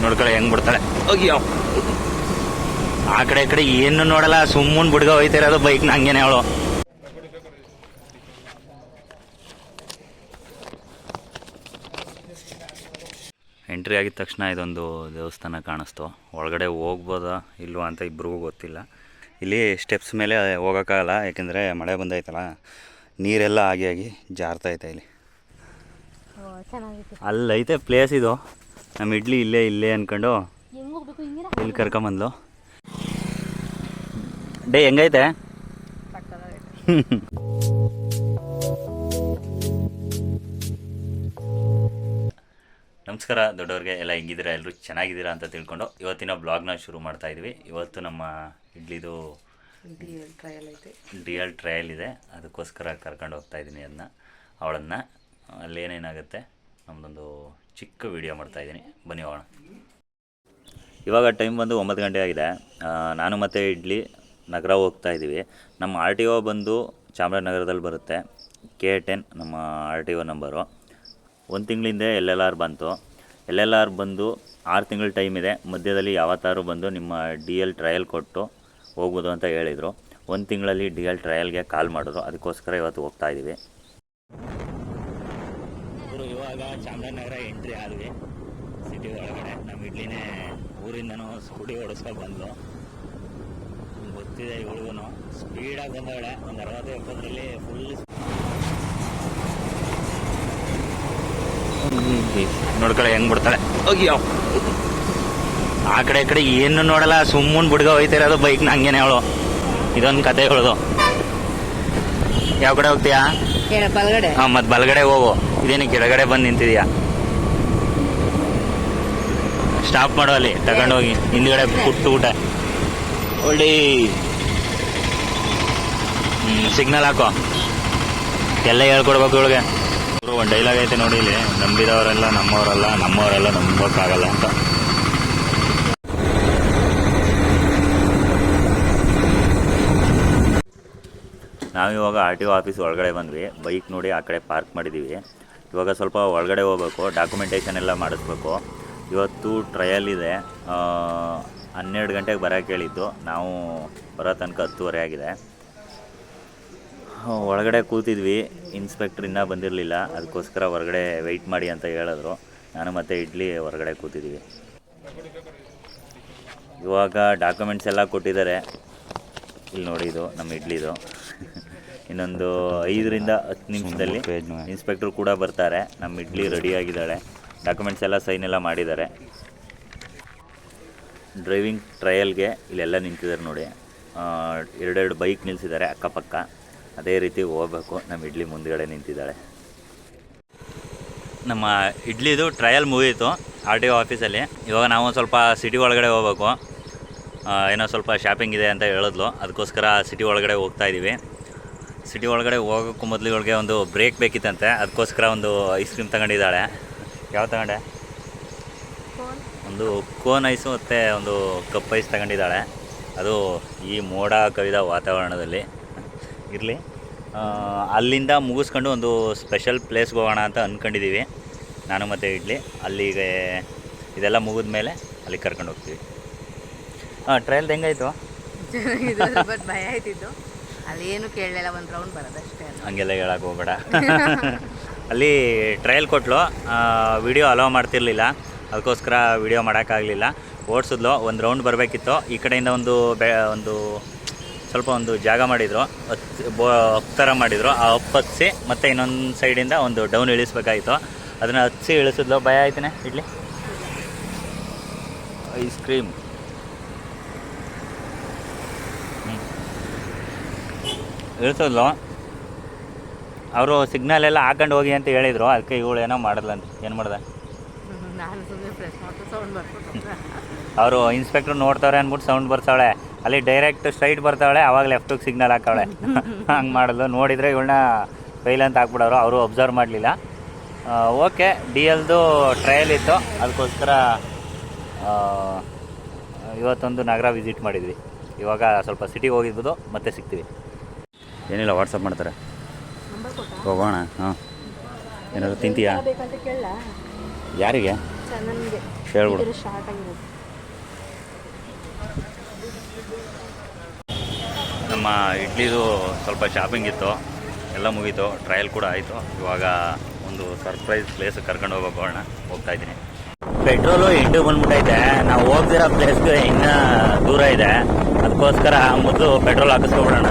ನೋಡ್ಕೊಳ್ಳಿ ಹೆಂಗ್ ಬಿಡ್ತಾಳೆ ಹೋಗ್ಯೋ ಆ ಕಡೆ ಈ ಕಡೆ ಏನು ನೋಡಲ್ಲ ಸುಮ್ಮನೆ ಬುಡ್ಗ ಹೋಯ್ತಿರೋದು ಬೈಕ್ ನಂಗೇನೆ ಅವಳು. ಎಂಟ್ರಿ ಆಗಿದ ತಕ್ಷಣ ಇದೊಂದು ದೇವಸ್ಥಾನ ಕಾಣಿಸ್ತು. ಒಳಗಡೆ ಹೋಗ್ಬೋದಾ ಇಲ್ವಾ ಅಂತ ಇಬ್ರಿಗೂ ಗೊತ್ತಿಲ್ಲ. ಇಲ್ಲಿ ಸ್ಟೆಪ್ಸ್ ಮೇಲೆ ಹೋಗೋಕ್ಕಾಗಲ್ಲ, ಯಾಕೆಂದರೆ ಮಳೆ ಬಂದೈತಲ್ಲ, ನೀರೆಲ್ಲ ಆಗಿ ಜಾರ್ತೈತೆ. ಇಲ್ಲಿ ಅಲ್ಲೈತೆ ಪ್ಲೇಸ್ ಇದು. ನಮ್ಮ ಇಡ್ಲಿ ಇಲ್ಲೇ ಅಂದ್ಕೊಂಡು ಇಲ್ಲಿ ಕರ್ಕೊಂಬಂದ್ಲು. ಡೇ ಹೆಂಗೈತೆ? ನಮಸ್ಕಾರ ದೊಡ್ಡವ್ರಿಗೆ ಎಲ್ಲ ಹೆಂಗಿದ್ದೀರಾ? ಎಲ್ಲರೂ ಚೆನ್ನಾಗಿದ್ದೀರಾ ಅಂತ ತಿಳ್ಕೊಂಡು ಇವತ್ತಿನ ಬ್ಲಾಗ್ನ ಶುರು ಮಾಡ್ತಾ ಇದ್ವಿ. ಇವತ್ತು ನಮ್ಮ ಇಡ್ಲಿದು ಡಿಎಲ್ ಟ್ರಯಲ್ ಇದೆ, ಅದಕ್ಕೋಸ್ಕರ ಕರ್ಕೊಂಡು ಹೋಗ್ತಾ ಇದ್ದೀನಿ ಅವಳನ್ನು. ಅಲ್ಲೇನೇನಾಗುತ್ತೆ ನಮ್ಮದೊಂದು ಚಿಕ್ಕ ವಿಡಿಯೋ ಮಾಡ್ತಾಯಿದ್ದೀನಿ, ಬನ್ನಿ ಹೋಗೋಣ. ಇವಾಗ ಟೈಮ್ ಬಂದು 9 ಗಂಟೆ ಆಗಿದೆ. ನಾನು ಮತ್ತು ಇಡ್ಲಿ ನಗರ ಹೋಗ್ತಾ ಇದ್ದೀವಿ. ನಮ್ಮ RTO ಬಂದು ಚಾಮರಾಜನಗರದಲ್ಲಿ ಬರುತ್ತೆ. K10 ನಮ್ಮ RTO ನಂಬರು. 1 ತಿಂಗಳಿಂದ LLR ಬಂತು. LLR ಬಂದು 6 ತಿಂಗಳ ಟೈಮ್ ಇದೆ. ಮಧ್ಯದಲ್ಲಿ ಯಾವತ್ತಾರು ಬಂದು ನಿಮ್ಮ DL ಟ್ರಯಲ್ ಕೊಟ್ಟು ಹೋಗ್ಬೋದು ಅಂತ ಹೇಳಿದರು. 1 ತಿಂಗಳಲ್ಲಿ DL ಟ್ರಯಲ್ಗೆ ಕಾಲ್ ಮಾಡಿದ್ರು, ಅದಕ್ಕೋಸ್ಕರ ಇವತ್ತು ಹೋಗ್ತಾ ಇದ್ದೀವಿ. ಇವಾಗ ಚಾಮರಾಜನಗರ ಎಂಟ್ರಿ ಆದ್ವಿ ಸಿಟಿ ಒಳಗಡೆ. ನಮ್ಮ ಇಡ್ಲಿನೇ ಊರಿಂದನೂ ಸ್ಕೂಟಿ ಓಡಿಸ್ಕೊಂಡು ಬಂದು ಗೊತ್ತಿದೆ ಇವಳಿಗೂ ಸ್ಪೀಡಾಗಿ ಬಂದವಳೆ. ಒಂದು 60-70ರಲ್ಲಿ ಫುಲ್ ನೋಡ್ಕೊಳ್ಳಿ ಹೆಂಗ್ ಬಿಡ್ತಾಳೆ ಹೋಗ್ಯೋ ಆ ಕಡೆ ಈ ಕಡೆ ಏನು ನೋಡಲ್ಲ ಸುಮ್ಮನೆ ಬುಡ್ಗ ಹೋಯ್ತಿರೋದು ಬೈಕ್ ನಂಗೇನೆ ಅವಳು. ಇದೊಂದು ಕತೆ ಹೇಳೋದು. ಯಾವ ಕಡೆ ಹೋಗ್ತೀಯಾ? ಹಾಂ, ಮತ್ತೆ ಬಲಗಡೆ ಹೋಗು. ಇದೇನು ಕೆಳಗಡೆ ಬಂದು ನಿಂತಿದ್ಯಾ? ಸ್ಟಾಪ್ ಮಾಡೋ, ಅಲ್ಲಿ ತಗೊಂಡೋಗಿ ಹಿಂದ್ಗಡೆ ಪುಟ್ಟು ಊಟ ಒಳ್ಳೆ ಸಿಗ್ನಲ್ ಹಾಕೋ. ಎಲ್ಲ ಹೇಳ್ಕೊಡ್ಬೇಕು ಇವಳಿಗೆ. ಒಂದು ಡೈಲಾಗ್ ಐತೆ ನೋಡಿ, ಇಲ್ಲಿ ನಂಬಿದವರೆಲ್ಲ ನಮ್ಮವರೆಲ್ಲ ನಂಬೋಕ್ಕಾಗಲ್ಲ ಅಂತ. ನಾವಿವಾಗ RTO ಆಫೀಸ್ ಒಳಗಡೆ ಬಂದ್ವಿ. ಬೈಕ್ ನೋಡಿ ಆ ಕಡೆ ಪಾರ್ಕ್ ಮಾಡಿದ್ದೀವಿ. ಇವಾಗ ಸ್ವಲ್ಪ ಒಳಗಡೆ ಹೋಗ್ಬೇಕು, ಡಾಕ್ಯುಮೆಂಟೇಷನ್ ಎಲ್ಲ ಮಾಡಿಸ್ಬೇಕು. ಇವತ್ತು ಟ್ರಯಲ್ ಇದೆ. 12 ಗಂಟೆಗೆ ಬರೋಕ್ಕೆ ಹೇಳಿದ್ದು, ನಾವು ಬರೋ ತನಕ 10:30 ಆಗಿದೆ. ಒಳಗಡೆ ಕೂತಿದ್ವಿ, ಇನ್ಸ್ಪೆಕ್ಟ್ರ್ ಇನ್ನೂ ಬಂದಿರಲಿಲ್ಲ, ಅದಕ್ಕೋಸ್ಕರ ಹೊರಗಡೆ ವೆಯ್ಟ್ ಮಾಡಿ ಅಂತ ಹೇಳಿದ್ರು. ನಾನು ಮತ್ತು ಇಡ್ಲಿ ಹೊರಗಡೆ ಕೂತಿದ್ವಿ. ಇವಾಗ ಡಾಕ್ಯುಮೆಂಟ್ಸ್ ಎಲ್ಲ ಕೊಟ್ಟಿದ್ದಾರೆ. ಇಲ್ಲಿ ನೋಡಿ, ಇದು ನಮ್ಮ ಇಡ್ಲಿದು. ಇನ್ನೊಂದು 5-10 ನಿಮಿಷದಲ್ಲಿ ಇನ್ಸ್ಪೆಕ್ಟ್ರು ಕೂಡ ಬರ್ತಾರೆ. ನಮ್ಮ ಇಡ್ಲಿ ರೆಡಿಯಾಗಿದ್ದಾಳೆ, ಡಾಕ್ಯುಮೆಂಟ್ಸ್ ಎಲ್ಲ ಸೈನ್ ಎಲ್ಲ ಮಾಡಿದ್ದಾರೆ. ಡ್ರೈವಿಂಗ್ ಟ್ರಯಲ್ಗೆ ಇಲ್ಲೆಲ್ಲ ನಿಂತಿದ್ದಾರೆ ನೋಡಿ. 2 ಬೈಕ್ ನಿಲ್ಲಿಸಿದ್ದಾರೆ ಅಕ್ಕಪಕ್ಕ. ಅದೇ ರೀತಿ ಹೋಗ್ಬೇಕು. ನಮ್ಮ ಇಡ್ಲಿ ಮುಂದ್ಗಡೆ ನಿಂತಿದ್ದಾಳೆ. ನಮ್ಮ ಇಡ್ಲಿದು ಟ್ರಯಲ್ ಮುಗೀತು RTO ಆಫೀಸಲ್ಲಿ. ಇವಾಗ ನಾವು ಸ್ವಲ್ಪ ಸಿಟಿ ಒಳಗಡೆ ಹೋಗ್ಬೇಕು. ಏನೋ ಸ್ವಲ್ಪ ಶಾಪಿಂಗ್ ಇದೆ ಅಂತ ಹೇಳಿದ್ಲು, ಅದಕ್ಕೋಸ್ಕರ ಸಿಟಿ ಒಳಗಡೆ ಹೋಗ್ತಾ ಇದ್ದೀವಿ. ಸಿಟಿ ಒಳಗಡೆ ಹೋಗೋಕ್ಕೂ ಮೊದಲು ಇವಳಿಗೆ ಒಂದು ಬ್ರೇಕ್ ಬೇಕಿತ್ತಂತೆ, ಅದಕ್ಕೋಸ್ಕರ ಒಂದು ಐಸ್ ಕ್ರೀಮ್ ತಗೊಂಡಿದ್ದಾಳೆ. ಯಾವ ತಗೊಂಡೆ? ಒಂದು ಕೋನ್ ಐಸು ಮತ್ತು ಒಂದು ಕಪ್ ಐಸ್ ತಗೊಂಡಿದ್ದಾಳೆ. ಅದು ಈ ಮೋಡ ಕವಿದ ವಾತಾವರಣದಲ್ಲಿ ಇರಲಿ. ಅಲ್ಲಿಂದ ಮುಗಿಸ್ಕೊಂಡು ಒಂದು ಸ್ಪೆಷಲ್ ಪ್ಲೇಸ್ಗೆ ಹೋಗೋಣ ಅಂತ ಅಂದ್ಕೊಂಡಿದ್ದೀವಿ ನಾನು ಮತ್ತು ಇಡ್ಲಿ. ಅಲ್ಲಿಗೆ ಇದೆಲ್ಲ ಮುಗಿದ ಮೇಲೆ ಅಲ್ಲಿಗೆ ಕರ್ಕೊಂಡು ಹೋಗ್ತೀವಿ. ಟ್ರಯಲ್ದು ಹೆಂಗಾಯಿತು? ಬಟ್ ಭಯ ಆಯ್ತಿದ್ದು, ಅಲ್ಲಿ ಏನು ಕೇಳಲಿಲ್ಲ, ಒಂದು ರೌಂಡ್ ಬರೋದಷ್ಟೇ. ಹಂಗೆಲ್ಲ ಹೇಳಕ್ಕೆ ಹೋಗಬೇಡ. ಅಲ್ಲಿ ಟ್ರಯಲ್ ಕೊಟ್ಟಲು, ವಿಡಿಯೋ ಅಲೋ ಮಾಡ್ತಿರ್ಲಿಲ್ಲ, ಅದಕ್ಕೋಸ್ಕರ ವಿಡಿಯೋ ಮಾಡೋಕ್ಕಾಗಲಿಲ್ಲ. ಓಡಿಸಿದ್ಲು. ಒಂದು ರೌಂಡ್ ಬರಬೇಕಿತ್ತು. ಈ ಕಡೆಯಿಂದ ಒಂದು ಸ್ವಲ್ಪ ಒಂದು ಜಾಗ ಮಾಡಿದರು, ಅಪ್ ಥರ ಮಾಡಿದರು. ಆ ಅಪ್ ಹತ್ಸಿ ಮತ್ತು ಇನ್ನೊಂದು ಸೈಡಿಂದ ಒಂದು ಡೌನ್ ಇಳಿಸ್ಬೇಕಾಯಿತು. ಅದನ್ನು ಹತ್ಸಿ ಇಳಿಸಿದ್ಲು. ಭಯ ಆಯ್ತಾನೆ ಇಡ್ಲಿ. ಐಸ್ ಕ್ರೀಮ್ ಇಳಿಸಿದ್ಲು. ಅವರು ಸಿಗ್ನಲ್ ಎಲ್ಲ ಹಾಕೊಂಡು ಹೋಗಿ ಅಂತ ಹೇಳಿದರು, ಅದಕ್ಕೆ ಇವಳು ಏನೋ ಮಾಡಿದ್ಲಂತ. ಏನು ಮಾಡ್ದೆ? ಅವರು ಇನ್ಸ್ಪೆಕ್ಟ್ರ್ ನೋಡ್ತಾವ್ರೆ ಅಂದ್ಬಿಟ್ಟು ಸೌಂಡ್ ಬರ್ತಾವಳೆ. ಅಲ್ಲಿ ಡೈರೆಕ್ಟ್ ಸ್ಟ್ರೈಟ್ ಬರ್ತಾವಳೆ, ಆವಾಗ ಲೆಫ್ಟಿಗೆ ಸಿಗ್ನಲ್ ಹಾಕವಳೆ. ಹಂಗೆ ಮಾಡಿದ್ಲು. ನೋಡಿದರೆ ಇವಳನ್ನ ಫೈಲ್ ಅಂತ ಹಾಕ್ಬಿಡೋರು, ಅವರು ಅಬ್ಸರ್ವ್ ಮಾಡಲಿಲ್ಲ. ಓಕೆ, DLದು ಟ್ರಯಲ್ ಇತ್ತು, ಅದಕ್ಕೋಸ್ಕರ ಇವತ್ತೊಂದು ನಗರ ವಿಸಿಟ್ ಮಾಡಿದ್ವಿ. ಇವಾಗ ಸ್ವಲ್ಪ ಸಿಟಿಗೆ ಹೋಗಿರ್ಬೋದು, ಮತ್ತೆ ಸಿಗ್ತೀವಿ. ಏನಿಲ್ಲ, ವಾಟ್ಸಪ್ ಮಾಡ್ತಾರೆ. ಹೋಗೋಣ. ಹಾಂ, ಏನಾದ್ರು ತಿಂತೀಯಾ? ಯಾರಿಗೆ? ನನಗೆ ಹೇಳ್ಬಿಡು. ಸ್ಟಾರ್ಟ್ ಆಗಿರೋದು. ನಮ್ಮ ಇಡ್ಲಿದು ಸ್ವಲ್ಪ ಶಾಪಿಂಗ್ ಇತ್ತು, ಎಲ್ಲ ಮುಗೀತು, ಟ್ರಯಲ್ ಕೂಡ ಆಯಿತು. ಇವಾಗ ಒಂದು ಸರ್ಪ್ರೈಸ್ ಪ್ಲೇಸ್ ಕರ್ಕೊಂಡು ಹೋಗೋಣ, ಹೋಗ್ತಾಯಿದ್ದೀನಿ. ಪೆಟ್ರೋಲು ಎಂಟು ಬಂದ್ಬಿಟ್ಟೈತೆ. ನಾವು ಹೋಗ್ತಿರೋ ಪ್ಲೇಸ್ಗೆ ಇನ್ನೂ ದೂರ ಇದೆ, ಅದಕ್ಕೋಸ್ಕರ ಮೊದಲು ಪೆಟ್ರೋಲ್ ಹಾಕಿಸ್ಕೊಬಿಡೋಣ.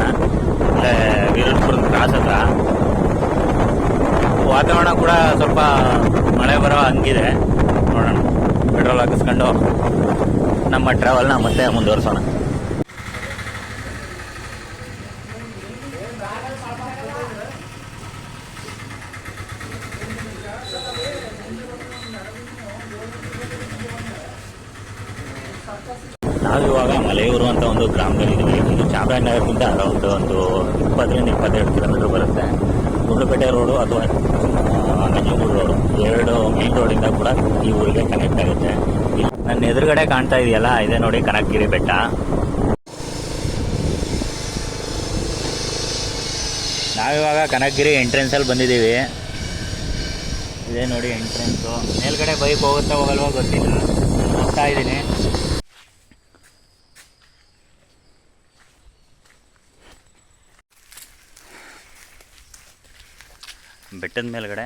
ವೀರಪುರದ ಕ್ರಾಸ್ ಹತ್ರ ವಾತಾವರಣ ಕೂಡ ಸ್ವಲ್ಪ ಮಳೆ ಬರೋ ಹಂಗಿದೆ. ನೋಡೋಣ, ಪೆಟ್ರೋಲ್ ಹಾಕಿಸ್ಕೊಂಡು ನಮ್ಮ ಟ್ರಾವೆಲ್ನ ಮತ್ತೆ ಮುಂದುವರಿಸೋಣ. ನಾವಿವಾಗ ಮಲೆಯೂರು ಅಂತ ಒಂದು ಗ್ರಾಮದಲ್ಲಿದ್ದೀವಿ. ಇದು ಚಾಮರಾಜನಗರದಿಂದ ಅರೌಂಡ್ ಒಂದು 20-22 ಕಿಲೋಮೀಟ್ರ್ ಬರುತ್ತೆ. ಗುಂಡ್ಲುಪೇಟೆ ರೋಡು ಅಥವಾ ನಂಜನಗೂಡು ರೋಡು, ಎರಡು ಮೇನ್ ರೋಡಿಂದ ಕೂಡ ಈ ಊರಿಗೆ ಕನೆಕ್ಟ್ ಆಗುತ್ತೆ. ನನ್ನ ಎದುರುಗಡೆ ಕಾಣ್ತಾ ಇದೆಯಲ್ಲ, ಇದೆ ನೋಡಿ ಕನಕಗಿರಿ ಬೆಟ್ಟ. ನಾವಿವಾಗ ಕನಕಗಿರಿ ಎಂಟ್ರೆನ್ಸಲ್ಲಿ ಬಂದಿದ್ದೀವಿ. ಇದೇ ನೋಡಿ ಎಂಟ್ರೆನ್ಸು. ಮೇಲ್ಗಡೆ ಬೈಕ್ ಹೋಗುತ್ತಾ ಹೋಗಲ್ವೋ ಗೊತ್ತಿಲ್ಲ, ಹೋಗ್ತಾ ಇದ್ದೀನಿ. ಬೆಟ್ಟದ ಮೇಲ್ಗಡೆ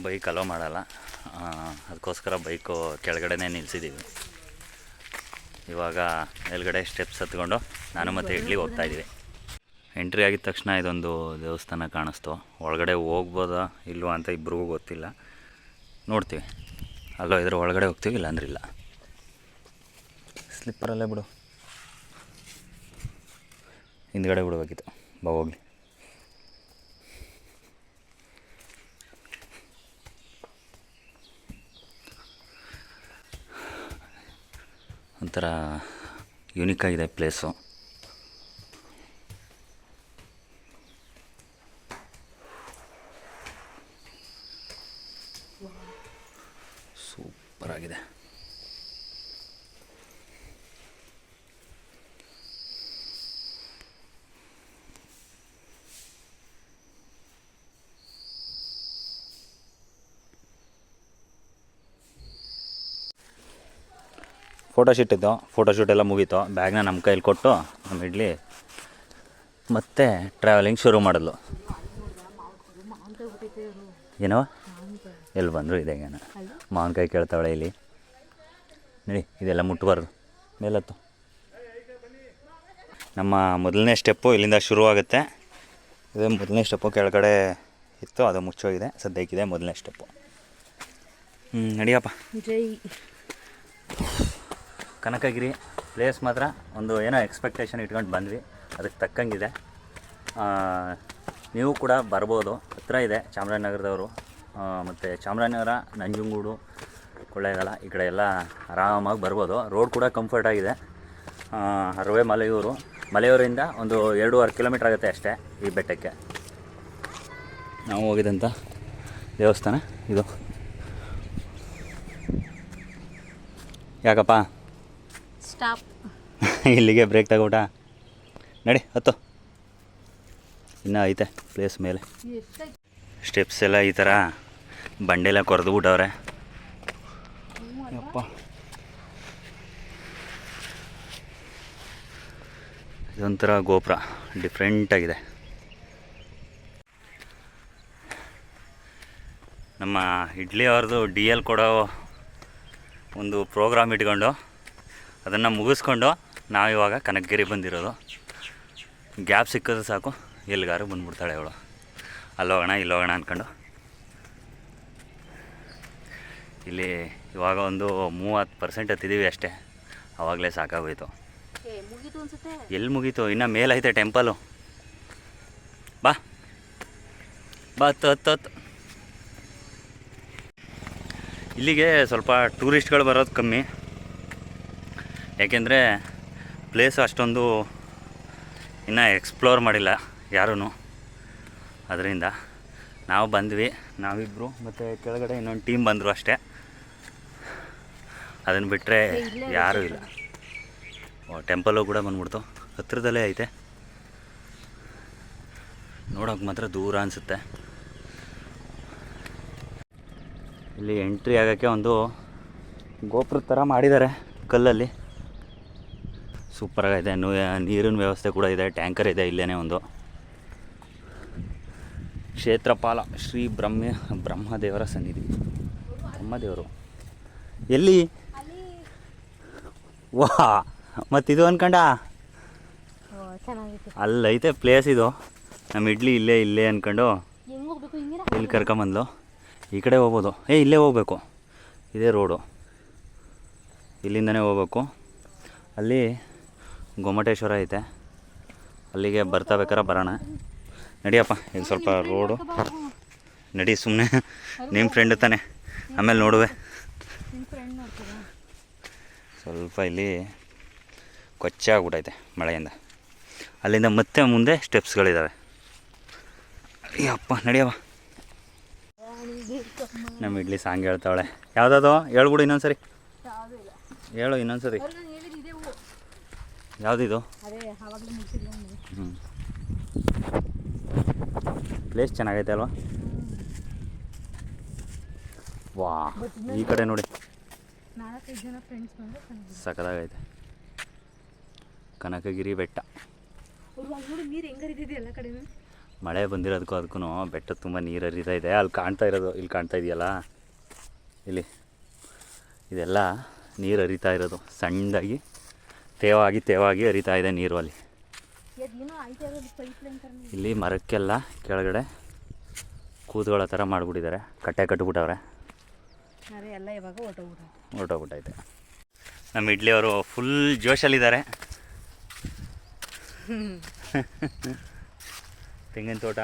ಬೈಕ್ ಅಲೋ ಮಾಡಲ್ಲ, ಅದಕ್ಕೋಸ್ಕರ ಬೈಕು ಕೆಳಗಡೆನೇ ನಿಲ್ಲಿಸಿದ್ದೀವಿ. ಇವಾಗ ಮೇಲ್ಗಡೆ ಸ್ಟೆಪ್ಸ್ ಹತ್ಕೊಂಡು ನಾನು ಮತ್ತು ಇಡ್ಲಿ ಹೋಗ್ತಾಯಿದ್ದೀವಿ. ಎಂಟ್ರಿ ಆಗಿದ ತಕ್ಷಣ ಇದೊಂದು ದೇವಸ್ಥಾನ ಕಾಣಿಸ್ತು. ಒಳಗಡೆ ಹೋಗ್ಬೋದಾ ಇಲ್ವಾ ಅಂತ ಇಬ್ರಿಗೂ ಗೊತ್ತಿಲ್ಲ, ನೋಡ್ತೀವಿ. ಅಲ್ಲೋ ಇದ್ರ ಒಳಗಡೆ ಹೋಗ್ತೀವಿ, ಇಲ್ಲಾಂದ್ರೆ ಇಲ್ಲ. ಸ್ಲಿಪ್ಪರಲ್ಲೇ ಬಿಡು, ಹಿಂದ್ಗಡೆ ಬಿಡಬೇಕಿತ್ತು. ಬಾ ಹೋಗ್ಲಿ. ಒಂಥರ ಯೂನಿಕ್ ಆಗಿದೆ ಪ್ಲೇಸು. ಸೂಪರ್ ಆಗಿದೆ. ಫೋಟೋಶೂಟ್ ಇತ್ತು, ಫೋಟೋಶೂಟ್ ಎಲ್ಲ ಮುಗೀತು. ಬ್ಯಾಗ್ನ ನಮ್ಮ ಕೈಲಿ ಕೊಟ್ಟು ನಮ್ಮ ಇಡ್ಲಿ ಮತ್ತೆ ಟ್ರಾವೆಲಿಂಗ್ ಶುರು ಮಾಡಿದ್ಲು. ಏನೋ ಎಲ್ಲಿ ಬಂದರು ಇದೆಗೇನ ಮಾವಿನಕಾಯಿ ಕೇಳ್ತಾವಳೆ ಇಲ್ಲಿ. ನಡಿ, ಇದೆಲ್ಲ ಮುಟ್ಟಬಾರ್ದು, ಮೇಲತ್ತು. ನಮ್ಮ ಮೊದಲನೇ ಸ್ಟೆಪ್ಪು ಇಲ್ಲಿಂದ ಶುರುವಾಗುತ್ತೆ. ಇದೇ ಮೊದಲನೇ ಸ್ಟೆಪ್ಪು. ಕೆಳಗಡೆ ಇತ್ತು, ಅದು ಮುಚ್ಚೋಗಿದೆ, ಸದ್ಯಕ್ಕಿದೆ ಮೊದಲನೇ ಸ್ಟೆಪ್ಪು. ನಡಿಯಪ್ಪ. ಜೈ ಕನಕಗಿರಿ ಪ್ಲೇಸ್ ಮಾತ್ರ ಒಂದು ಏನೋ ಎಕ್ಸ್ಪೆಕ್ಟೇಷನ್ ಇಟ್ಕೊಂಡು ಬಂದ್ವಿ, ಅದಕ್ಕೆ ತಕ್ಕಂಗಿದೆ. ನೀವು ಕೂಡ ಬರ್ಬೋದು, ಹತ್ರ ಇದೆ ಚಾಮರಾಜನಗರದವರು. ಮತ್ತು ಚಾಮರಾಜನಗರ, ನಂಜನಗೂಡು, ಕೊಳ್ಳೇಗಾಲ ಈ ಕಡೆ ಎಲ್ಲ ಆರಾಮಾಗಿ ಬರ್ಬೋದು. ರೋಡ್ ಕೂಡ ಕಂಫರ್ಟ್ ಆಗಿದೆ. ಹರವೆ ಮಲೆಯೂರಿಂದ ಒಂದು 2.5 ಕಿಲೋಮೀಟ್ರ್ ಆಗುತ್ತೆ ಅಷ್ಟೇ ಈ ಬೆಟ್ಟಕ್ಕೆ. ನಾವು ಹೋಗಿದಂಥ ದೇವಸ್ಥಾನ ಇದು. ಯಾಕಪ್ಪ ಸ್ಟಾಪ್. ಇಲ್ಲಿಗೆ ಬ್ರೇಕ್ ತಗೋಟ. ನಡಿ ಹತ್ತು, ಇನ್ನೂ ಐತೆ ಪ್ಲೇಸ್ ಮೇಲೆ. ಸ್ಟೆಪ್ಸ್ ಎಲ್ಲ ಈ ಥರ ಬಂಡೆಲ್ಲ ಕೊರೆದು ಬಿಟ್ಟವ್ರೆ. ಅಪ್ಪ, ಇದೊಂಥರ ಗೋಪುರ ಡಿಫ್ರೆಂಟಾಗಿದೆ. ನಮ್ಮ ಇಡ್ಲಿ ಅವ್ರದ್ದು DL ಕೊಡೋ ಒಂದು ಪ್ರೋಗ್ರಾಮ್ ಇಟ್ಕೊಂಡು ಅದನ್ನು ಮುಗಿಸ್ಕೊಂಡು ನಾವಿವಾಗ ಕನಕಗಿರಿ ಬಂದಿರೋದು. ಗ್ಯಾಪ್ ಸಿಕ್ಕಿದ್ರೆ ಸಾಕು, ಎಲ್ಲಿಗಾರು ಬಂದ್ಬಿಡ್ತಾಳೆ ಅವಳು. ಅಲ್ಲೋಗೋಣ ಇಲ್ಲೋಗೋಣ ಅಂದ್ಕೊಂಡು. ಇಲ್ಲಿ ಇವಾಗ ಒಂದು 30% ಹತ್ತಿದ್ದೀವಿ ಅಷ್ಟೇ, ಆವಾಗಲೇ ಸಾಕಾಗೋಯ್ತು. ಎಲ್ಲಿ ಮುಗೀತು, ಇನ್ನು ಮೇಲೈತೆ ಟೆಂಪಲು. ಬಾ ಬಾ, ಹತ್ತು. ಇಲ್ಲಿಗೆ ಸ್ವಲ್ಪ ಟೂರಿಸ್ಟ್ಗಳು ಬರೋದು ಕಮ್ಮಿ, ಯಾಕೆಂದರೆ ಪ್ಲೇಸ್ ಅಷ್ಟೊಂದು ಇನ್ನೂ ಎಕ್ಸ್ಪ್ಲೋರ್ ಮಾಡಿಲ್ಲ ಯಾರೂ. ಅದರಿಂದ ನಾವು ಬಂದ್ವಿ, ನಾವಿಬ್ಬರು ಮತ್ತು ಕೆಳಗಡೆ ಇನ್ನೊಂದು ಟೀಮ್ ಬಂದರು ಅಷ್ಟೇ. ಅದನ್ನು ಬಿಟ್ಟರೆ ಯಾರೂ ಇಲ್ಲ. ಟೆಂಪಲ್ಲು ಕೂಡ ಬಂದ್ಬಿಡ್ತು, ಹತ್ತಿರದಲ್ಲೇ ಐತೆ. ನೋಡೋಕೆ ಮಾತ್ರ ದೂರ ಅನಿಸುತ್ತೆ. ಇಲ್ಲಿ ಎಂಟ್ರಿ ಆಗೋಕ್ಕೆ ಒಂದು ಗೋಪುರದ ಥರ ಮಾಡಿದ್ದಾರೆ ಕಲ್ಲಲ್ಲಿ. ಸೂಪರಾಗಿದೆ. ನೀರಿನ ವ್ಯವಸ್ಥೆ ಕೂಡ ಇದೆ. ಟ್ಯಾಂಕರ್ ಇದೆ ಇಲ್ಲೇ ಒಂದು. ಕ್ಷೇತ್ರಪಾಲ ಶ್ರೀ ಬ್ರಹ್ಮದೇವರ ಸನ್ನಿಧಿ. ಬ್ರಹ್ಮದೇವರು ಎಲ್ಲಿ? ವಾ, ಮತ್ತಿದು ಅನ್ಕಂಡ ಅಲ್ಲೈತೆ ಪ್ಲೇಸ್. ಇದು ನಮ್ಮ ಇಡ್ಲಿ ಇಲ್ಲೇ ಅಂದ್ಕೊಂಡು ಇಲ್ಲಿ ಕರ್ಕೊಂಬಂದ್ಲು. ಈ ಕಡೆ ಹೋಗ್ಬೋದು. ಇಲ್ಲೇ ಹೋಗ್ಬೇಕು. ಇದೇ ರೋಡು, ಇಲ್ಲಿಂದನೇ ಹೋಗ್ಬೇಕು. ಅಲ್ಲಿ ಗೊಮ್ಮಟೇಶ್ವರ ಐತೆ, ಅಲ್ಲಿಗೆ ಬರ್ತಾ ಬೇಕಾರೆ ಬರೋಣ. ನಡಿಯಪ್ಪ, ಈಗ ಸ್ವಲ್ಪ ರೋಡು ನಡಿ. ಸುಮ್ಮನೆ ನಿಮ್ಮ ಫ್ರೆಂಡ್ ತಾನೆ, ಆಮೇಲೆ ನೋಡುವೆ. ಸ್ವಲ್ಪ ಇಲ್ಲಿ ಕೊಚ್ಚೆ ಆಗ್ಬಿಟ್ಟೈತೆ ಮಳೆಯಿಂದ. ಅಲ್ಲಿಂದ ಮತ್ತೆ ಮುಂದೆ ಸ್ಟೆಪ್ಸ್ಗಳಿದ್ದಾವೆ. ಅಯ್ಯಪ್ಪ, ನಡಿಯವ. ನಮ್ಮ ಇಡ್ಲಿ ಸಾಂಗ್ ಹೇಳ್ತಾವಳೆ. ಯಾವುದದು ಹೇಳ್ಬಿಡು ಇನ್ನೊಂದ್ಸರಿ. ಹೇಳು ಇನ್ನೊಂದ್ಸರಿ. ಯಾವುದಿದು? ಹ್ಞೂ, ಪ್ಲೇಸ್ ಚೆನ್ನಾಗೈತೆ ಅಲ್ವಾ? ವಾ, ಈ ಕಡೆ ನೋಡಿ ಸಖತ್ತಾಗೈತೆ. ಕನಕಗಿರಿ ಬೆಟ್ಟ. ಮಳೆ ಬಂದಿರೋದಕ್ಕೂ ಅದಕ್ಕೂ ಬೆಟ್ಟ ತುಂಬ ನೀರು ಹರಿತಾ ಇದೆ. ಅಲ್ಲಿ ಕಾಣ್ತಾ ಇರೋದು, ಇಲ್ಲಿ ಕಾಣ್ತಾ ಇದೆಯಲ್ಲ, ಇಲ್ಲಿ ಇದೆಲ್ಲ ನೀರು ಹರಿತಾ ಇರೋದು. ಸಣ್ಣದಾಗಿ ತೇವಾಗಿ ಹರಿತಾ ಇದೆ ನೀರು. ಅಲ್ಲಿ ಇಲ್ಲಿ ಮರಕ್ಕೆಲ್ಲ ಕೆಳಗಡೆ ಕೂತ್ಕೊಳ್ಳೋ ಥರ ಮಾಡಿಬಿಟ್ಟಿದ್ದಾರೆ. ಕಟ್ಟೆ ಕಟ್ಬಿಟ್ಟವ್ರೆ. ಎಲ್ಲ ಇವಾಗ ಹೊರಟೋಗ್ಬಿಟ್ಟೈತೆ. ನಮ್ಮ ಇಡ್ಲಿಯವರು ಫುಲ್ ಜೋಶಲ್ಲಿದ್ದಾರೆ. ತೆಂಗಿನ ತೋಟ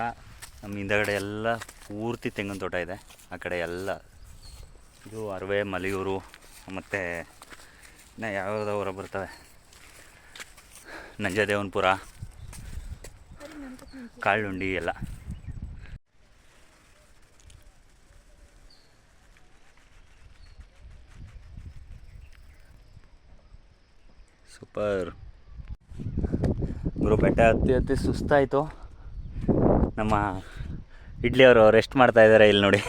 ನಮ್ಮ ಹಿಂದಗಡೆ ಎಲ್ಲ ಪೂರ್ತಿ ತೆಂಗಿನ ತೋಟ ಇದೆ. ಆ ಕಡೆ ಎಲ್ಲ ಇದು ಅರವೆ, ಮಲಿಯೂರು, ಮತ್ತು ಇನ್ನು ಯಾವುದೋ ಊರ ಬರ್ತವೆ, ನಂಜದೇವನಪುರ, ಕಾಳುಂಡಿ ಎಲ್ಲ. ಸೂಪರ್ ಗುರು. ಬೆಟ್ಟ ಹತ್ತಿ ಸುಸ್ತಾಯಿತು. ನಮ್ಮ ಇಡ್ಲಿಯವರು ರೆಸ್ಟ್ ಮಾಡ್ತಾ ಇದ್ದಾರೆ. ಇಲ್ಲಿ ನೋಡಿ,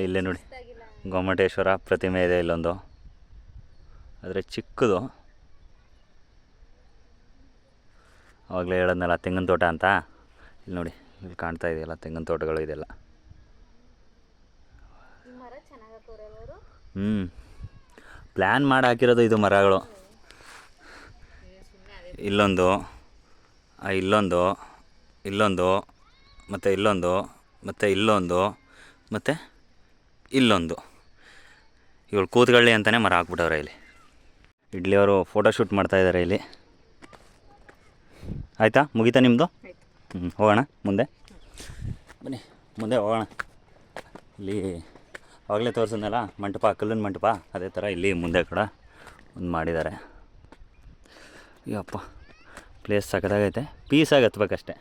ಇಲ್ಲೇ ನೋಡಿ ಗೊಮ್ಮಟೇಶ್ವರ ಪ್ರತಿಮೆ ಇದೆ ಇಲ್ಲೊಂದು. ಆದರೆ ಚಿಕ್ಕದು. ಆವಾಗಲೇ ಹೇಳೋದ್ನಲ್ಲ ತೆಂಗಿನ ತೋಟ ಅಂತ. ಇಲ್ಲಿ ನೋಡಿ, ಇಲ್ಲಿ ಕಾಣ್ತಾ ಇದೆಯಲ್ಲ ತೆಂಗಿನ ತೋಟಗಳು ಇದೆಲ್ಲ. ಪ್ಲ್ಯಾನ್ ಮಾಡಿ ಹಾಕಿರೋದು ಇದು ಮರಗಳು. ಇಲ್ಲೊಂದು, ಇಲ್ಲೊಂದು ಮತ್ತು ಇಲ್ಲೊಂದು, ಮತ್ತು ಇಲ್ಲೊಂದು, ಮತ್ತು ಇಲ್ಲೊಂದು. ಇವಳು ಕೂತ್ಕೊಳ್ಳಿ ಅಂತಲೇ ಮರ ಹಾಕ್ಬಿಟ್ಟವ್ರೆ ಇಲ್ಲಿ. ಇಡ್ಲಿಯವರು ಫೋಟೋಶೂಟ್ ಮಾಡ್ತಾಯಿದ್ದಾರೆ ಇಲ್ಲಿ. ಆಯಿತಾ? ಮುಗೀತಾ ನಿಮ್ಮದು? ಹೋಗೋಣ ಮುಂದೆ. ಬನ್ನಿ ಮುಂದೆ ಹೋಗೋಣ. ಇಲ್ಲಿ ಆವಾಗಲೇ ತೋರಿಸಿದ್ನಲ್ಲ ಮಂಟಪ, ಕಲ್ಲಿನ ಮಂಟಪ, ಅದೇ ಥರ ಇಲ್ಲಿ ಮುಂದೆ ಕಡೆ ಒಂದು ಮಾಡಿದ್ದಾರೆ. ಅಯ್ಯಪ್ಪ, ಪ್ಲೇಸ್ ಸಖತ್ತಾಗೈತೆ. ಪೀಸಾಗಿ ಹತ್ಬೇಕಷ್ಟೆ.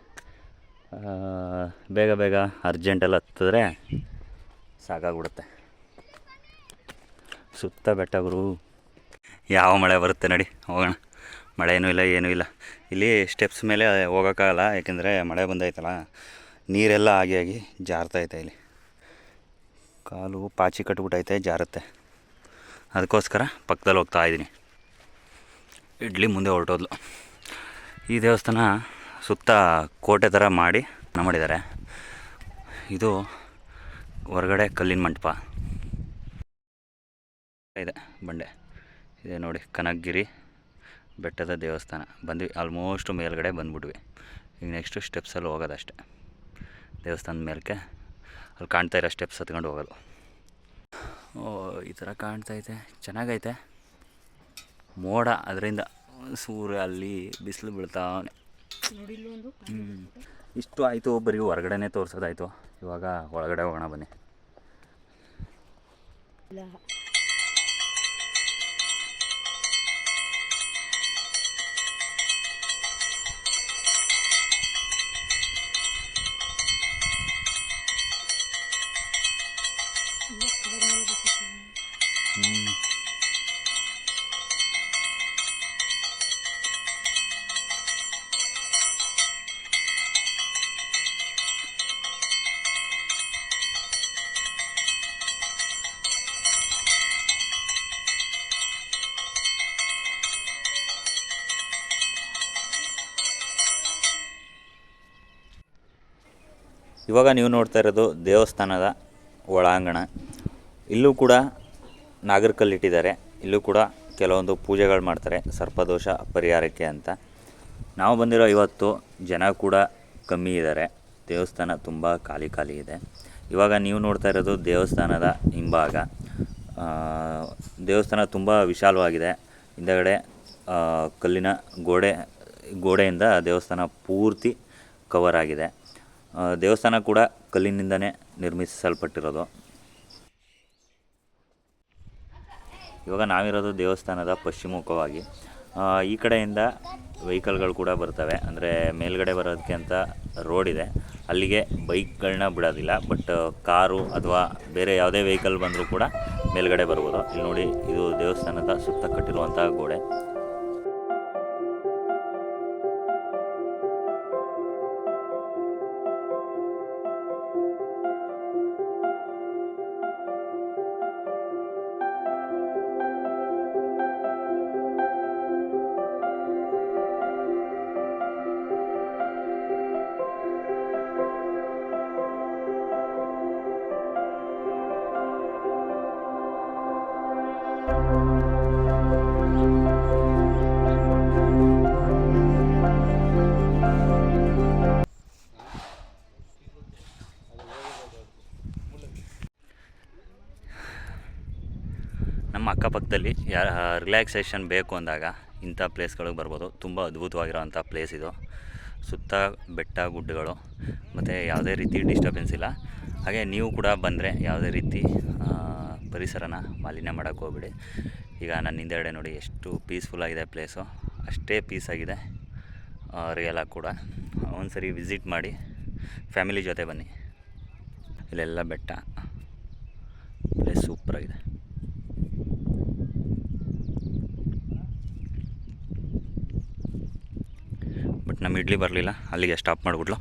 ಬೇಗ ಅರ್ಜೆಂಟೆಲ್ಲ ಹತ್ತಿದ್ರೆ ಸಾಕಾಗ್ಬಿಡುತ್ತೆ. ಸುತ್ತ ಬೆಟ್ಟ ಗುರು. ಯಾವ ಮಳೆ ಬರುತ್ತೆ ನಡಿ ಹೋಗೋಣ. ಮಳೆ ಏನೂ ಇಲ್ಲ. ಇಲ್ಲಿ ಸ್ಟೆಪ್ಸ್ ಮೇಲೆ ಹೋಗೋಕ್ಕಾಗಲ್ಲ, ಯಾಕೆಂದರೆ ಮಳೆ ಬಂದೈತಲ್ಲ, ನೀರೆಲ್ಲ ಆಗಿ ಜಾರ್ತೈತೆ. ಇಲ್ಲಿ ಕಾಲು ಪಾಚಿ ಕಟ್ಬಿಟ್ಟೈತೆ, ಜಾರುತ್ತೆ. ಅದಕ್ಕೋಸ್ಕರ ಪಕ್ಕದಲ್ಲಿ ಹೋಗ್ತಾಯಿದ್ದೀನಿ. ಇಡ್ಲಿ ಮುಂದೆ ಹೊರಟೋದ್ಲು. ಈ ದೇವಸ್ಥಾನ ಸುತ್ತ ಕೋಟೆ ಥರ ಮಾಡಿದ್ದಾರೆ. ಇದು ಹೊರಗಡೆ ಕಲ್ಲಿನ ಮಂಟಪ ಇದೆ, ಬಂಡೆ ಇದೆ ನೋಡಿ. ಕನಕಗಿರಿ ಬೆಟ್ಟದ ದೇವಸ್ಥಾನ ಬಂದ್ವಿ. ಆಲ್ಮೋಸ್ಟ್ ಮೇಲ್ಗಡೆ ಬಂದ್ಬಿಟ್ವಿ. ಈಗ ನೆಕ್ಸ್ಟು ಸ್ಟೆಪ್ಸಲ್ಲಿ ಹೋಗೋದಷ್ಟೆ. ದೇವಸ್ಥಾನದ ಮೇಲಕ್ಕೆ ಅಲ್ಲಿ ಕಾಣ್ತಾ ಇರೋ ಸ್ಟೆಪ್ಸ್ ಹತ್ಕೊಂಡು ಹೋಗೋದು. ಈ ಥರ ಕಾಣ್ತೈತೆ, ಚೆನ್ನಾಗೈತೆ. ಮೋಡ, ಅದರಿಂದ ಸೂರ್ಯ ಅಲ್ಲಿ ಬಿಸಿಲು ಬೀಳ್ತಾವನೆ. ಇಷ್ಟು ಆಯಿತು, ಬರೀ ಹೊರಗಡೆನೇ ತೋರಿಸೋದಾಯಿತು. ಇವಾಗ ಒಳಗಡೆ ಹೋಗೋಣ ಬನ್ನಿ. ಇವಾಗ ನೀವು ನೋಡ್ತಾ ಇರೋದು ದೇವಸ್ಥಾನದ ಒಳಾಂಗಣ. ಇಲ್ಲೂ ಕೂಡ ನಾಗರಕಲ್ಲಿಟ್ಟಿದ್ದಾರೆ. ಇಲ್ಲೂ ಕೂಡ ಕೆಲವೊಂದು ಪೂಜೆಗಳು ಮಾಡ್ತಾರೆ ಸರ್ಪದೋಷ ಪರಿಹಾರಕ್ಕೆ ಅಂತ. ನಾವು ಬಂದಿರೋ ಇವತ್ತು ಜನ ಕೂಡ ಕಮ್ಮಿ ಇದ್ದಾರೆ. ದೇವಸ್ಥಾನ ತುಂಬ ಖಾಲಿ ಇದೆ. ಇವಾಗ ನೀವು ನೋಡ್ತಾ ಇರೋದು ದೇವಸ್ಥಾನದ ಹಿಂಭಾಗ. ದೇವಸ್ಥಾನ ತುಂಬ ವಿಶಾಲವಾಗಿದೆ. ಹಿಂದಗಡೆ ಕಲ್ಲಿನ ಗೋಡೆಯಿಂದ ದೇವಸ್ಥಾನ ಪೂರ್ತಿ ಕವರ್ ಆಗಿದೆ. ದೇವಸ್ಥಾನ ಕೂಡ ಕಲ್ಲಿನಿಂದನೇ ನಿರ್ಮಿಸಲ್ಪಟ್ಟಿರೋದು. ಇವಾಗ ನಾವಿರೋದು ದೇವಸ್ಥಾನದ ಪಶ್ಚಿಮಮುಖವಾಗಿ. ಈ ಕಡೆಯಿಂದ ವೆಹಿಕಲ್ಗಳು ಕೂಡ ಬರ್ತವೆ. ಅಂದರೆ ಮೇಲ್ಗಡೆ ಬರೋದಕ್ಕೆ ಅಂತ ರೋಡ್ ಇದೆ, ಅಲ್ಲಿಗೆ ಬೈಕ್ಗಳನ್ನ ಬಿಡೋದಿಲ್ಲ. ಬಟ್ ಕಾರು ಅಥವಾ ಬೇರೆ ಯಾವುದೇ ವೆಹಿಕಲ್ ಬಂದರೂ ಕೂಡ ಮೇಲ್ಗಡೆ ಬರ್ಬೋದು. ಇಲ್ಲಿ ನೋಡಿ, ಇದು ದೇವಸ್ಥಾನದ ಸುತ್ತ ಕಟ್ಟಿರುವಂತಹ ಗೋಡೆ. ನಮ್ಮ ಅಕ್ಕಪಕ್ಕದಲ್ಲಿ ರಿಲ್ಯಾಕ್ಸೇಷನ್ ಬೇಕು ಅಂದಾಗ ಇಂಥ ಪ್ಲೇಸ್ಗಳಿಗೆ ಬರ್ಬೋದು. ತುಂಬ ಅದ್ಭುತವಾಗಿರೋವಂಥ ಪ್ಲೇಸ್ ಇದು. ಸುತ್ತ ಬೆಟ್ಟ ಗುಡ್ಡಗಳು ಮತ್ತು ಯಾವುದೇ ರೀತಿ ಡಿಸ್ಟರ್ಬೆನ್ಸ್ ಇಲ್ಲ. ಹಾಗೆ ನೀವು ಕೂಡ ಬಂದರೆ ಯಾವುದೇ ರೀತಿ ಪರಿಸರನ ಮಾಲಿನ್ಯ ಮಾಡೋಕ್ಕೆ ಹೋಗ್ಬಿಡಿ. ಈಗ ನನ್ನ ಹಿಂದೆಗಡೆ ನೋಡಿ ಎಷ್ಟು ಪೀಸ್ಫುಲ್ಲಾಗಿದೆ ಪ್ಲೇಸು. ಅಷ್ಟೇ ಪೀಸಾಗಿದೆ ರಿಯಲಾಗಿ ಕೂಡ. ಒಂದು ಸರಿ ವಿಸಿಟ್ ಮಾಡಿ, ಫ್ಯಾಮಿಲಿ ಜೊತೆ ಬನ್ನಿ. ಇಲ್ಲೆಲ್ಲ ಬೆಟ್ಟ, ಪ್ಲೇಸ್ ಸೂಪರಾಗಿದೆ. ಬಟ್ ನಮ್ಮ ಇಡ್ಲಿ ಬರಲಿಲ್ಲ, ಅಲ್ಲಿಗೆ ಸ್ಟಾಪ್ ಮಾಡಿಬಿಟ್ಲು.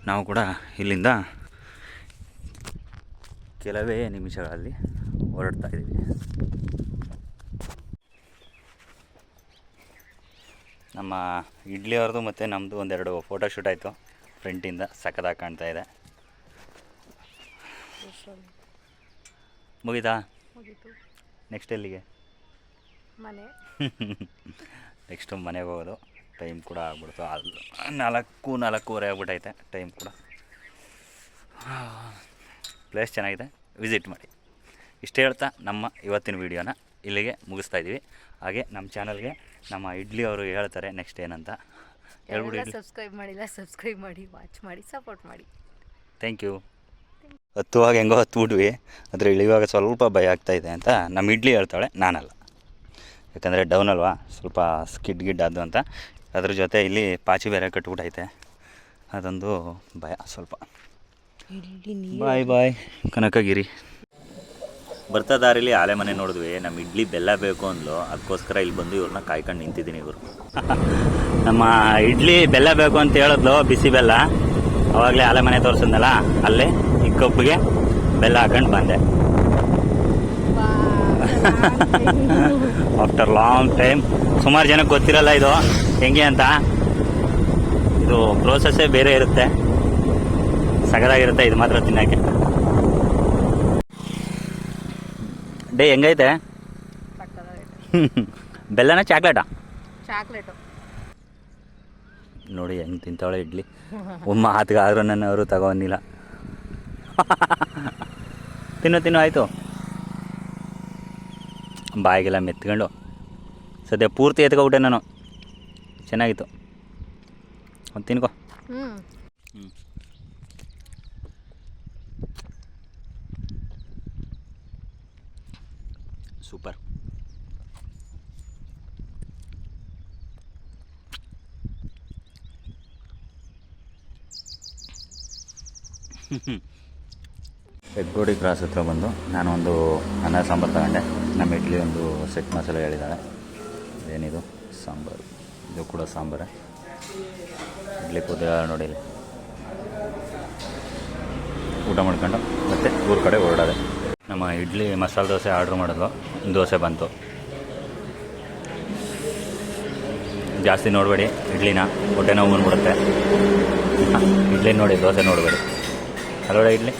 ನಾವು ಕೂಡ ಇಲ್ಲಿಂದ ಕೆಲವೇ ನಿಮಿಷಗಳಲ್ಲಿ ಹೊರಡ್ತಾ ಇದ್ದೀವಿ. ನಮ್ಮ ಇಡ್ಲಿ ಅವ್ರದ್ದು ಮತ್ತು ನಮ್ಮದು ಒಂದೆರಡು ಫೋಟೋ ಶೂಟ್ ಆಯಿತು ಫ್ರಂಟಿಂದ. ಸಖತ್ತಾಗಿ ಕಾಣ್ತಾ ಇದೆ. ಮುಗಿತಾ? ನೆಕ್ಸ್ಟ್ ಎಲ್ಲಿಗೆ? ಮನೆ. ನೆಕ್ಸ್ಟು ಮನೆಗೆ ಹೋಗೋದು. ಟೈಮ್ ಕೂಡ ಆಗ್ಬಿಡ್ತು. 4:30 ಆಗ್ಬಿಟ್ಟೈತೆ ಟೈಮ್ ಕೂಡ. ಪ್ಲೇಸ್ ಚೆನ್ನಾಗಿದೆ, ವಿಸಿಟ್ ಮಾಡಿ. ಇಷ್ಟೇ ಹೇಳ್ತಾ ನಮ್ಮ ಇವತ್ತಿನ ವೀಡಿಯೋನ ಇಲ್ಲಿಗೆ ಮುಗಿಸ್ತಾ ಇದ್ದೀವಿ. ಹಾಗೆ ನಮ್ಮ ಚಾನಲ್ಗೆ ನಮ್ಮ ಇಡ್ಲಿ ಅವರು ಹೇಳ್ತಾರೆ ನೆಕ್ಸ್ಟ್ ಏನಂತ ಹೇಳ್ಬಿಡಿ. ಸಬ್ಸ್ಕ್ರೈಬ್ ಮಾಡಿಲ್ಲ, ಸಬ್ಸ್ಕ್ರೈಬ್ ಮಾಡಿ, ವಾಚ್ ಮಾಡಿ, ಸಪೋರ್ಟ್ ಮಾಡಿ. Thank you. ಹತ್ತುವಾಗ ಹೆಂಗೋ ಹತ್ಬಿಟ್ವಿ, ಆದರೆ ಇಳಿಯುವಾಗ ಸ್ವಲ್ಪ ಭಯ ಆಗ್ತಾಯಿದೆ ಅಂತ ನಮ್ಮ ಇಡ್ಲಿ ಹೇಳ್ತಾಳೆ, ನಾನಲ್ಲ. ಯಾಕಂದರೆ ಡೌನ್ ಅಲ್ವಾ, ಸ್ವಲ್ಪ ಗಿಡ್ ಅದು ಅಂತ. ಅದ್ರ ಜೊತೆ ಇಲ್ಲಿ ಪಾಚಿ ಬೇರೆ ಕಟ್ಬಿಟ್ಟೈತೆ, ಅದೊಂದು ಭಯ ಸ್ವಲ್ಪ. ಬಾಯ್ ಕನಕಗಿರಿ. ಬರ್ತಾ ದಾರಿಲಿ ಆಲೆ ಮನೆ ನೋಡಿದ್ವಿ. ನಮ್ಮ ಇಡ್ಲಿ ಬೆಲ್ಲ ಬೇಕು ಅಂದ್ಲು, ಅದಕ್ಕೋಸ್ಕರ ಇಲ್ಲಿ ಬಂದು ಇವ್ರನ್ನ ಕಾಯ್ಕೊಂಡು ನಿಂತಿದ್ದೀನಿ. ಇವರು ನಮ್ಮ ಇಡ್ಲಿ ಬೆಲ್ಲ ಬೇಕು ಅಂತ ಹೇಳಿದ್ಲು, ಬಿಸಿ ಬೆಲ್ಲ. ಅವಾಗಲೇ ಆಲೆ ಮನೆ ತೋರಿಸಿದ್ನಲ್ಲ, ಅಲ್ಲೇ ಈ ಕಬ್ಬಿಗೆ ಬೆಲ್ಲ ಹಾಕೊಂಡು ಬಂದೆ. After long time. ಸುಮಾರು ಜನಕ್ಕೆ ಗೊತ್ತಿರಲ್ಲ ಇದು ಹೆಂಗೆ ಅಂತ. ಇದು ಪ್ರೋಸೆಸ್ಸೇ ಬೇರೆ ಇರುತ್ತೆ, ಸಗದಾಗಿರುತ್ತೆ. ಇದು ಮಾತ್ರ ತಿನ್ನೋಕ್ಕೆ. ಡೇ ಹೆಂಗೈತೆ? ಬೆಲ್ಲನ ಚಾಕ್ಲೇಟಾ? ಚಾಕ್ಲೇಟು ನೋಡಿ ಹೆಂಗೆ ತಿಂತಾವಳೆ ಇಡ್ಲಿ. ಮಾತಿಗಾದ್ರೂ ನನ್ನವರು ತಗೊಂಡಿಲ್ಲ. ತಿನ್ನು ಆಯಿತು. ಬಾಯಿಗೆಲ್ಲ ಮೆತ್ಕೊಂಡು ಸದ್ಯ ಪೂರ್ತಿ ಎತ್ಕೊಬಿಟ್ಟೆ ನಾನು. ಚೆನ್ನಾಗಿತ್ತು, ಒಂದು ತಿನ್ಕೋ. ಸೂಪರ್. ಹೆಗ್ಗೋಡಿ ಕ್ರಾಸ್ ಹತ್ರ ಬಂದು ನಾನು ಒಂದು ಅನ್ನ ಸಾಂಬಾರು ತಗೊಂಡೆ. ನಮ್ಮ ಇಡ್ಲಿ ಒಂದು ಸೆಟ್ ಮಸಾಲೆ ಹೇಳಿದ್ದಾಳೆ. ಏನಿದು ಸಾಂಬಾರು, ಇದು ಕೂಡ ಸಾಂಬಾರೇ. ಇಡ್ಲಿ ಕೂದ ನೋಡಿ, ಊಟ ಮಾಡ್ಕೊಂಡು ಮತ್ತೆ ಊರ ಕಡೆ ಹೊರಡೋದೆ. ನಮ್ಮ ಇಡ್ಲಿ ಮಸಾಲೆ ದೋಸೆ ಆರ್ಡ್ರ್ ಮಾಡಿದ್ವು, ದೋಸೆ ಬಂತು. ಜಾಸ್ತಿ ನೋಡಬೇಡಿ ಇಡ್ಲಿನ, ಹೊಟ್ಟೆ ನೋವು ಬಂದ್ಬಿಡುತ್ತೆ. ಇಡ್ಲಿ ನೋಡಿ, ದೋಸೆ ನೋಡಬೇಡಿ. ಹಲವಾಡ ಇಡ್ಲಿ